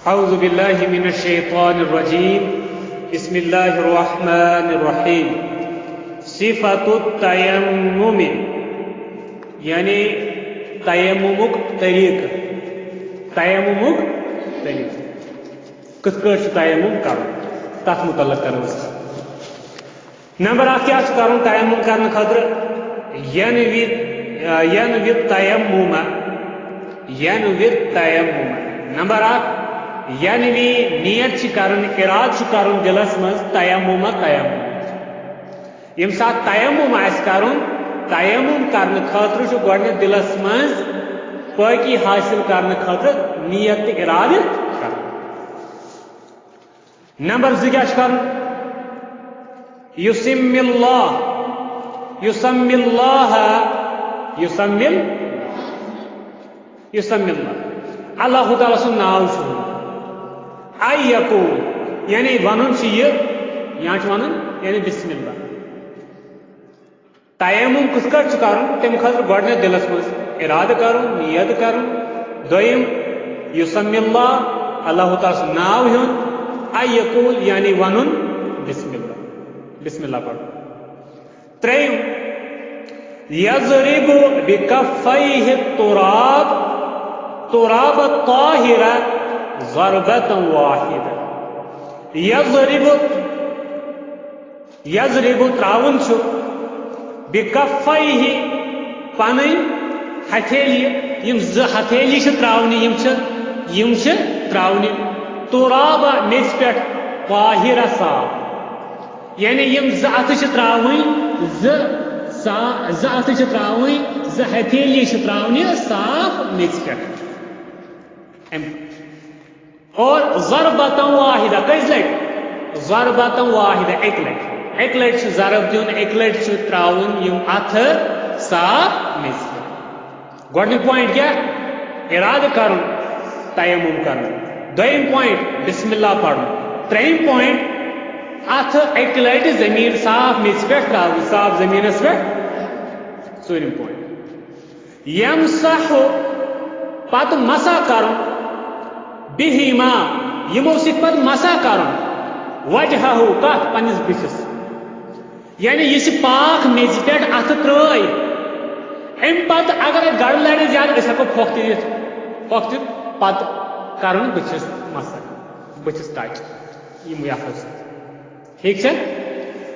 اعوذ باللہ من الشیطان الرجیم بسم اللہ الرحمن الرحیم صفت التیمم یعنی تیممک طریقہ کت پٲٹھۍ چھُ تیمم کرُن تتھ متعلق کرو نمبر اکھ کیا چھُ کرُن تیمم کرنہٕ خٲطرٕ ینوی تیمم نمبر اکھ ینوی نیت چھ کرن اراد چھ کرن دلس مز تیمم یم سات تیمم آس کرن تیمم کرن خاطر چھ گۄڈنیتھ دلس مز پاکی حاصل کرن خاطر نیت تہ اراد کرن نمبر زٕ کیا چھ کرن یسمی اللہ تعالیٰ سن ناو چھ یعنی ونن یا ونن یعنی بسم اللہ تیمم کس کٹ کرن تم خاطر گۄڈنیتھ دلس مز ارادہ کرن نیت کرن دویم یسمی اللہ تعالیٰ سن ناو ہیون یعنی ونن بسم اللہ پڑھ تریم یضرب بکفیہ تراب الطاہرہ ضربة واحدة یضرب تراون چھ بکفیہ پن ہتھیلی یم ز ہتھیلی چھ تراونی یم چھ تراونی تراب میز پہ طاہرہ صاف یعنی یم ز اتھ چھ تراون ز اتھ چھ تراون ز ہتھیلی چھ تراونی صاف میز پہ اور ضربة واحدہ کس لٹ ضربة واحدہ ایک لٹ چھ ضرب دیون ایک لٹ چھ تراون یم اتھ صاف میز پہ گۄڈنیُک پوائنٹ کیا ارادہ کرن تیمم کرن دویم پوائنٹ بسم اللہ پڑھن تریم پوائنٹ اتھ ایک لٹ زمین صاف میز پہ تراون صاف زمینس پہ ژوٗرِم پوائنٹ یمسح پتہ مسا کرن بہما یمو سۭتۍ پتہٕ مسا کرن وجہہ کتھ پننس بٕتھس یعنی یہ پاک میز پہ اتھ ترٲے ام پتہ اگر گڑ لڑِ زیادٕ أسۍ ہٮ۪کو پھۄکھ تہِ دِتھ پتہٕ کرن بٕتھس مسا بٕتھس ٹچ یم یتھو سۭتۍ ٹھیک چھا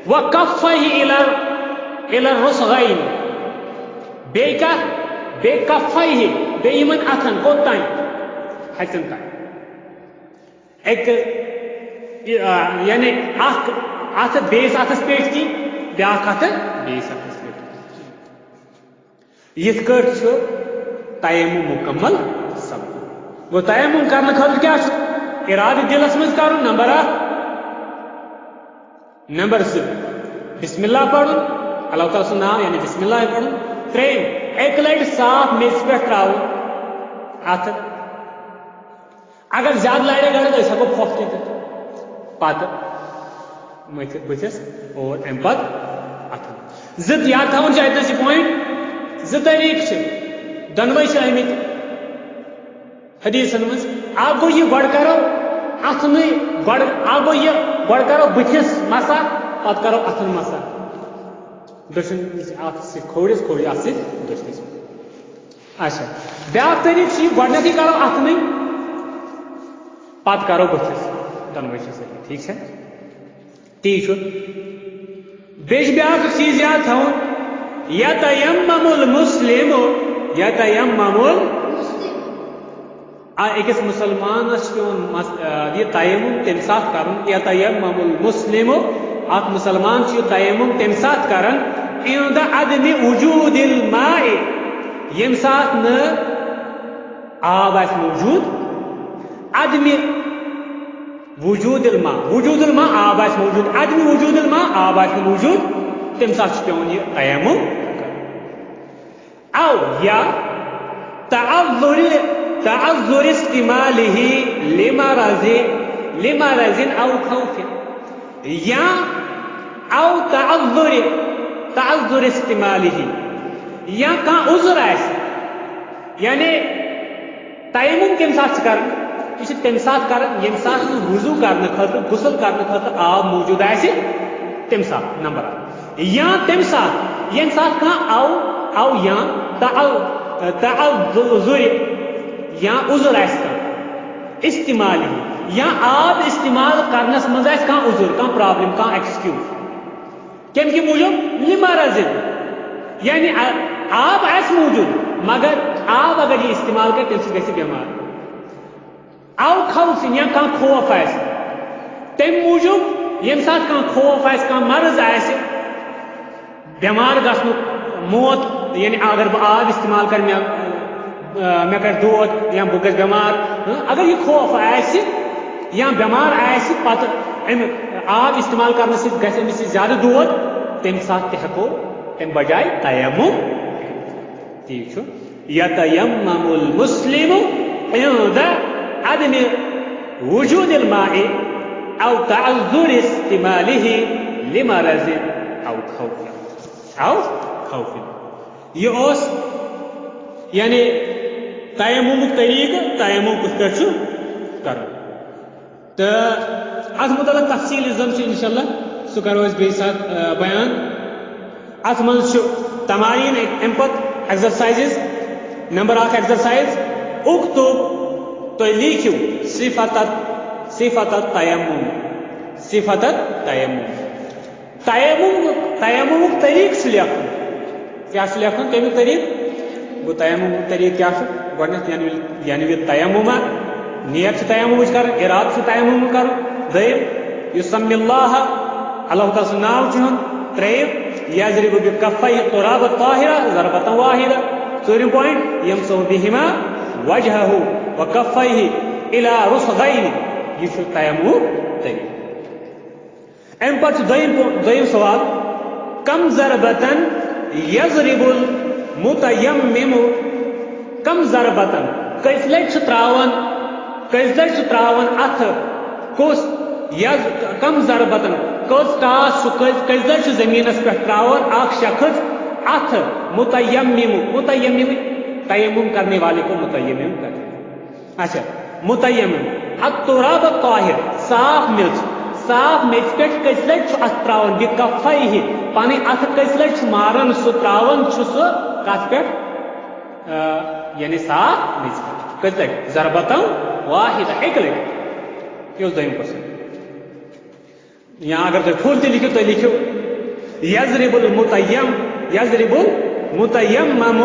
وکفیہ الی الرسغین بیٚیہِ کتھ بیٚیہِ کفیہ بیٚیہِ یمن اتھن کوٚت تام ہتھن تام ایک یعنی اخ اتھ بیس اتھس پیٹھ کی بیاکھ اتھ بیس اتھس پیٹھ یتھ کٲٹھۍ چھُ تیمم مکمل سپدان گوٚو تیمم کرنہٕ خٲطرٕ کیاہ چھُ ارادٕ دلس منٛز کرُن نمبر اکھ نمبر زٕ بسم اللہ پڑھن اللہ تعالیٰ سُنٛد ناو یعنی بسم اللہ پڑھن ترٛیٚیِم اکہِ لٹہِ صاف میژِ پٮ۪ٹھ تراوُن اتھ اگر زیادٕ لڑے گڑ أسۍ ہٮ۪کو پھۄکھ تہِ دِتھ پتہٕ مٔتھِتھ بٕتھِس اور امہِ پتہٕ اتھن زٕ یاد تھاوُن چھُ اتنس یہِ پویِنٹ زٕ طریقہٕ چھِ دۄنوے چھِ آمٕتۍ حدیثن منٛز اکھ گوٚو یہِ گۄڈٕ کرو اتھنٕے اکھ گوٚو یہِ گۄڈٕ کرو بٕتھِس مسا پتہٕ کرو اتھن مسا دٔچھُن اتھ سۭتۍ کھوورِس کھوورِ اتھ سۭتۍ دٔچھنِس اچھا بیاکھ طریقہٕ چھُ یہِ گۄڈنیتھٕے کرو اتھنٕے پتہٕ کرو بٕتھِس دۄنوے چھِ صحیح ٹھیک چھا تی چھُ بیٚیہِ چھُ بیاکھ چیٖز یاد تھاوُن یتیمم أکِس مُسلمانس چھُ پیوان یہِ تیمم تمہِ ساتہٕ کرُن یتیمم المسلم اکھ مُسلمان چھُ یہِ تیمم تمہِ ساتہٕ کران عند عدم وجود الماء ییٚمہِ ساتہٕ نہٕ آب آسہِ موجوٗد عدم وجود الماء آب آسہِ موجوٗد عدم وجود الماء آب آسہِ نہٕ موجوٗد تمہِ ساتہٕ چھُ پیوان یہِ تیمم او یا تعذر استعمالہ لمرض او خوف یا او تعذر استعمالہ یا کانٛہہ عذر آسہِ یعنی تیمم کمہِ ساتہٕ چھِ کران یہ تمہ سات کر یم سات وضو کرنے خاطر غسل کرنے خاطر آب موجود آسہ تمہ سات نمبر 1 یا تمہ سات یم سات کھانا او یا تعذر یا عذر آسہ کھانا استعمال یا آب استعمال کرنس مز آسہ کھانا عذر کھانا پرابلم کھانا ایکسکیوز کم کی موجود لمرض یعنی آب آس موجود مگر آب اگر یہ استعمال کرے تم سے گھس بیمار او خوف یا کھانا خوف آس تم موجود یم سات کھانا خوف آس کھانا مرض آس بیمار گھن موت یعنی اگر بہ آب استعمال کر مے کر دود یا بہ گھس بیمار اگر یہ خوف آس یا بیمار آس پتہ آب استعمال کرنے سے گھس امس زیادہ دود تمہ سات تہ ہیکو تمہ بجائے تیمم ٹھیک یتیمم المسلم عند عدم وجود الماء او تعذر استعماله لمرض او خوف یہ اس یعنی تیمم طریقہ تیمم کس پہ کر تو ات متعلق تفصیل زن انشاءاللہ سہ کرو اس بیس سات بیان ات مز تمارین ام پت ایگزرسائزز نمبر 1 ایگزرسائز اکتب تو لکھو صفت التیمم تیمم طریق لکھن کیا لکھن تمیک طریق گو تیمم طریق کیا گۄڈنیتھ یعنی تیمم نیت تیمم کر اراد تیمم کر دیم یسمی اللہ تعالی سن ناو چون تریم یضرب بکفیہ التراب الطاہرہ ضربۃ واحدہ ژوٗرِم پوائنٹ یمسح بہما وجہہ وکفیہ الی رسغین یہ تیمم طریق ام پتہ دویم سوال کم ضربتن یضرب المتیمم کم ضربتن کس لٹ تراون اتھ کس کم ضربتن کس ٹاس کس لٹ زمینس پہ تراون اخ شخص اتھ متیمم تیمم کرنے والے کو متیمم کہتے ہیں اچھا متیمم التراب الطاہر صاف میچ پہ کس لٹ ات تراون بکفیہ پنہ اتھ کس لٹ مارن سہ تراون سہ کت پہ یعنی صاف میچ پہ کس لٹ ضربۃ واحدہ ایک لٹ یہ دویم کوشچن یا اگر تھی پھول تہ لکھو تھی لکھو یضرب المتیمم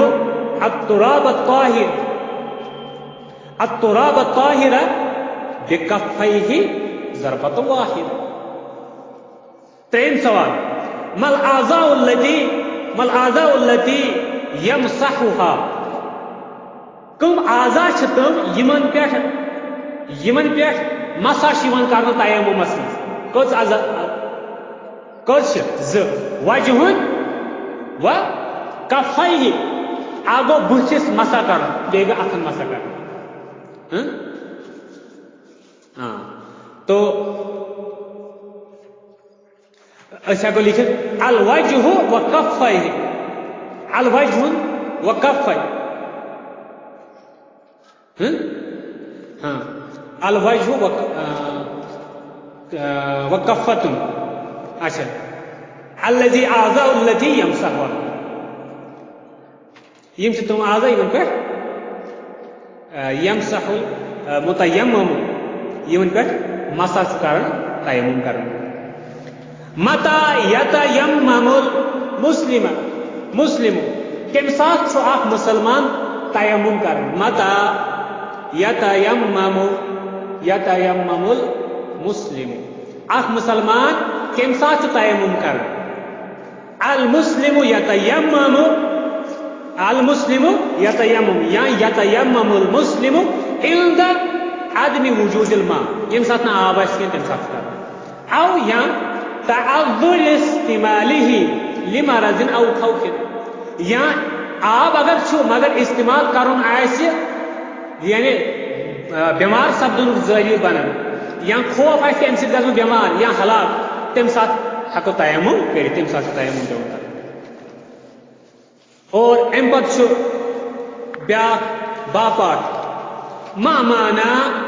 التراب الطاہر بکفیہ ضربۃ واحدہ تریم سوال ما الاعضاء التي يمسحها کم اعضاء تم یمن پہ مسح کر تیممس مز کس وجہ و کفیہ آگو بتس مسح کر بیٚیہِ گو اتھن مسح کر تو اس ہیکو لکھت الوجہ و کفیہ الوجہ و کفیہ الوجہ و کفتن اچھا الذی اعضاء التي يمسحها یم چھ تم اعضاء یمن پہ یمسح متیمم یمن پہ مسح کرن تیمم کرن متى يتيمم المسلم کم سات اخ مسلمان تیمم کرن متى يتيمم المسلم اخ مسلمان کم سات تیمم کرن المسلم يتيمم یا يتيمم المسلم عند عدم وجود الماء یم سات آب آس تم سات کر او یا تعذر استعماله لمرض او خوف یا آب اگر چھو مگر استعمال کرن آس یعنی بیمار سپدن ذریعہ بنن یا خوف آس امہ سۭتۍ گژھو بیمار یا ہلاک تم سات ہیکو تیمم کٔرِتھ تم سات تیمم پیوان کرن اور ام پتہ بیاکھ باپاٹ ما معنی